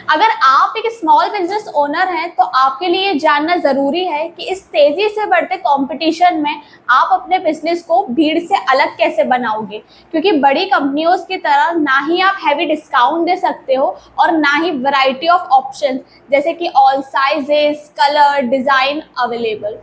अगर आप एक स्मॉल बिजनेस ओनर हैं तो आपके लिए जानना ज़रूरी है कि इस तेज़ी से बढ़ते कंपटीशन में आप अपने बिजनेस को भीड़ से अलग कैसे बनाओगे, क्योंकि बड़ी कंपनियों की तरह ना ही आप हैवी डिस्काउंट दे सकते हो और ना ही वैरायटी ऑफ ऑप्शंस जैसे कि all sizes, colour, design available.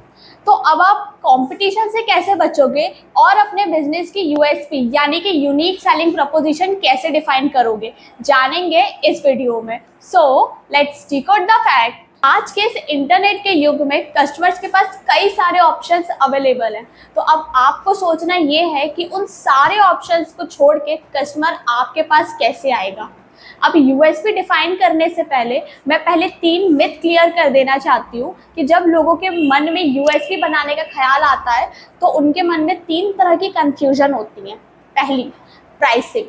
तो अब आप कंपटीशन से कैसे बचोगे और अपने बिजनेस की यूएसपी यानी कि यूनिक सेलिंग प्रपोजिशन कैसे डिफाइन करोगे, जानेंगे इस वीडियो में। So let's decode the fact. आज के इस इंटरनेट के युग में कस्टमर्स के पास कई सारे ऑप्शंस अवेलेबल हैं, तो अब आपको सोचना ये है कि उन सारे ऑप्शंस को छोड़ के कस्टमर आपके पास कैसे आएगा। अब यूएसपी डिफाइन करने से पहले मैं पहले 3 मिथ क्लियर कर देना चाहती हूँ कि जब लोगों के मन में यूएसपी बनाने का ख्याल आता है तो उनके मन में 3 तरह की कंफ्यूजन होती है। पहली, प्राइसिंग।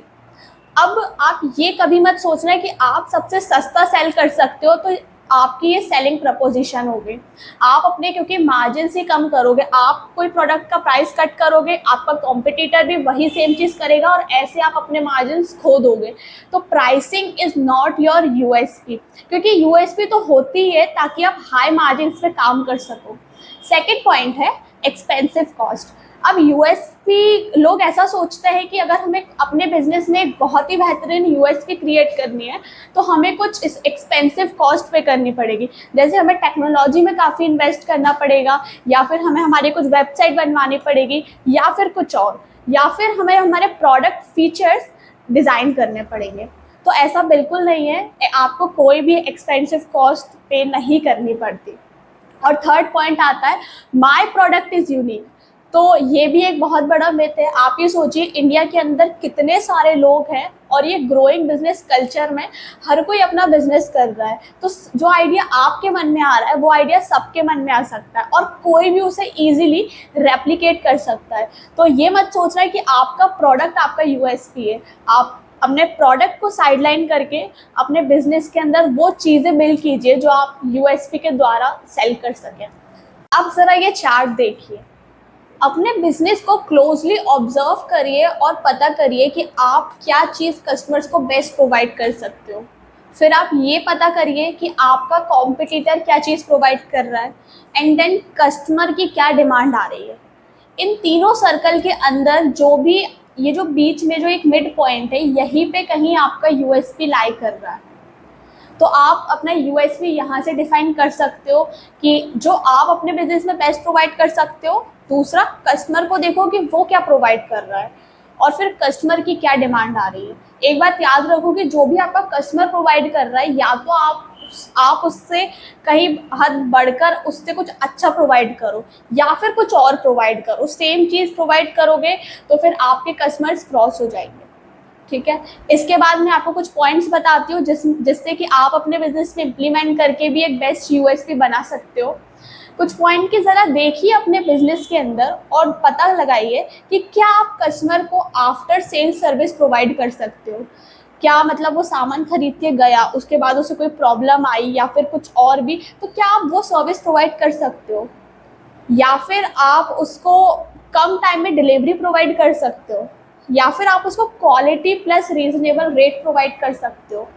अब आप ये कभी मत सोचना कि आप सबसे सस्ता सेल कर सकते हो तो आपकी ये सेलिंग प्रपोजिशन होगी। आप अपने क्योंकि मार्जिन ही कम करोगे, आप कोई प्रोडक्ट का प्राइस कट करोगे, आपका कॉम्पिटिटर भी वही सेम चीज़ करेगा और ऐसे आप अपने मार्जिन खो दोगे। तो pricing is not your USP, क्योंकि यूएसपी तो होती है ताकि आप हाई मार्जिन पे काम कर सको। सेकेंड पॉइंट है एक्सपेंसिव कॉस्ट। अब यूएसपी लोग ऐसा सोचते हैं कि अगर हमें अपने बिजनेस में एक बहुत ही बेहतरीन यूएसपी क्रिएट करनी है तो हमें कुछ इस एक्सपेंसिव कॉस्ट पे करनी पड़ेगी, जैसे हमें टेक्नोलॉजी में काफ़ी इन्वेस्ट करना पड़ेगा, या फिर हमें हमारी कुछ वेबसाइट बनवानी पड़ेगी, या फिर कुछ और, या फिर हमें हमारे प्रोडक्ट फीचर्स डिज़ाइन करने पड़ेंगे। तो ऐसा बिल्कुल नहीं है, आपको कोई भी एक्सपेंसिव कॉस्ट पे नहीं करनी पड़ती। और थर्ड पॉइंट आता है माई प्रोडक्ट इज़ यूनिक। तो ये भी एक बहुत बड़ा मिथ है। आप ये सोचिए इंडिया के अंदर कितने सारे लोग हैं और ये ग्रोइंग बिजनेस कल्चर में हर कोई अपना बिजनेस कर रहा है, तो जो आइडिया आपके मन में आ रहा है वो आइडिया सबके मन में आ सकता है और कोई भी उसे इजीली रेप्लिकेट कर सकता है। तो ये मत सोचना है कि आपका प्रोडक्ट आपका यूएसपी है। आप अपने प्रोडक्ट को साइडलाइन करके अपने बिजनेस के अंदर वो चीज़ें बिल्ड कीजिए जो आप यूएसपी के द्वारा सेल कर सकें। अब ज़रा ये चार्ट देखिए, अपने बिजनेस को क्लोजली ऑब्जर्व करिए और पता करिए कि आप क्या चीज़ कस्टमर्स को बेस्ट प्रोवाइड कर सकते हो। फिर आप ये पता करिए कि आपका कॉम्पिटिटर क्या चीज़ प्रोवाइड कर रहा है, एंड देन कस्टमर की क्या डिमांड आ रही है। इन तीनों सर्कल के अंदर जो भी ये जो बीच में जो एक मिड पॉइंट है, यहीं पे कहीं आपका यूएसपी लाई कर रहा है। तो आप अपना यूएसपी यहाँ से डिफाइन कर सकते हो कि जो आप अपने बिजनेस में बेस्ट प्रोवाइड कर सकते हो। दूसरा, कस्टमर को देखो कि वो क्या प्रोवाइड कर रहा है, और फिर कस्टमर की क्या डिमांड आ रही है। एक बात याद रखो कि जो भी आपका कस्टमर प्रोवाइड कर रहा है, या तो आप उससे कहीं हद बढ़कर उससे कुछ अच्छा प्रोवाइड करो, या फिर कुछ और प्रोवाइड करो। सेम चीज़ प्रोवाइड करोगे तो फिर आपके कस्टमर्स क्रॉस हो जाएंगे। ठीक है, इसके बाद मैं आपको कुछ पॉइंट्स बताती हूँ जिससे कि आप अपने बिजनेस में इम्प्लीमेंट करके भी एक बेस्ट यूएसपी बना सकते हो। कुछ पॉइंट की ज़रा देखिए अपने बिजनेस के अंदर और पता लगाइए कि क्या आप कस्टमर को आफ्टर सेल सर्विस प्रोवाइड कर सकते हो। क्या मतलब वो सामान खरीद के गया, उसके बाद उसे कोई प्रॉब्लम आई या फिर कुछ और भी, तो क्या आप वो सर्विस प्रोवाइड कर सकते हो, या फिर आप उसको कम टाइम में डिलीवरी प्रोवाइड कर सकते हो, या फिर आप उसको quality plus reasonable rate provide कर सकते हो।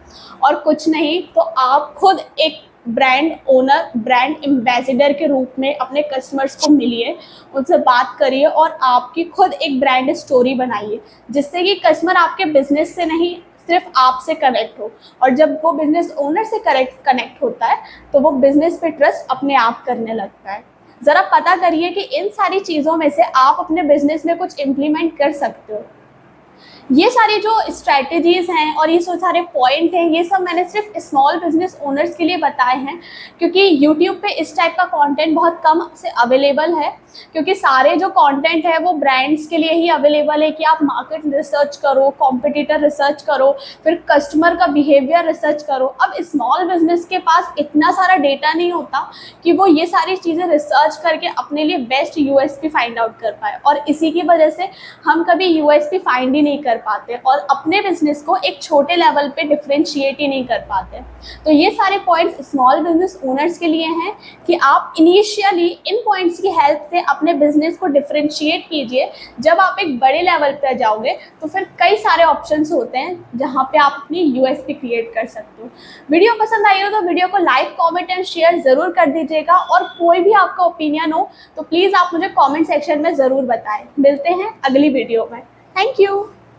और कुछ नहीं तो आप खुद एक ब्रांड ओनर, ब्रांड एम्बेसडर के रूप में अपने कस्टमर्स को मिलिए, उनसे बात करिए और आपकी खुद एक ब्रांड स्टोरी बनाइए, जिससे कि कस्टमर आपके बिजनेस से नहीं सिर्फ आपसे कनेक्ट हो। और जब वो बिजनेस ओनर से कनेक्ट होता है तो वो बिजनेस पे ट्रस्ट अपने आप करने लगता है। ज़रा पता करिए कि इन सारी चीज़ों में से आप अपने बिजनेस में कुछ इम्प्लीमेंट कर सकते हो। ये सारी जो स्ट्रैटेजीज़ हैं और ये जो सारे पॉइंट हैं, ये सब मैंने सिर्फ स्मॉल बिजनेस ओनर्स के लिए बताए हैं, क्योंकि यूट्यूब पे इस टाइप का कंटेंट बहुत कम से अवेलेबल है। क्योंकि सारे जो कंटेंट है वो ब्रांड्स के लिए ही अवेलेबल है कि आप मार्केट रिसर्च करो, कॉम्पिटिटर रिसर्च करो, फिर कस्टमर का बिहेवियर रिसर्च करो। अब स्मॉल बिजनेस के पास इतना सारा डेटा नहीं होता कि वो ये सारी चीज़ें रिसर्च करके अपने लिए बेस्ट यूएसपी फाइंड आउट कर पाए, और इसी की वजह से हम कभी यूएसपी फाइंड ही नहीं कर कर पाते और अपने बिजनेस को एक छोटे लेवल पे डिफरेंशिएट ही नहीं कर पाते। तो ये सारे पॉइंट्स स्मॉल बिजनेस ओनर्स के लिए हैं कि आप इनिशियली इन पॉइंट्स की हेल्प से अपने बिजनेस को डिफरेंशिएट कीजिए। जब आप एक बड़े लेवल पर जाओगे तो फिर कई सारे ऑप्शंस होते हैं जहाँ पे आप अपनी यूएसपी क्रिएट कर सकते हो। वीडियो पसंद आई हो तो वीडियो को लाइक, कमेंट एंड शेयर ज़रूर कर दीजिएगा और कोई भी आपका ओपिनियन हो तो प्लीज़ आप मुझे कमेंट सेक्शन में ज़रूर बताएं। मिलते हैं अगली वीडियो में। Thank you.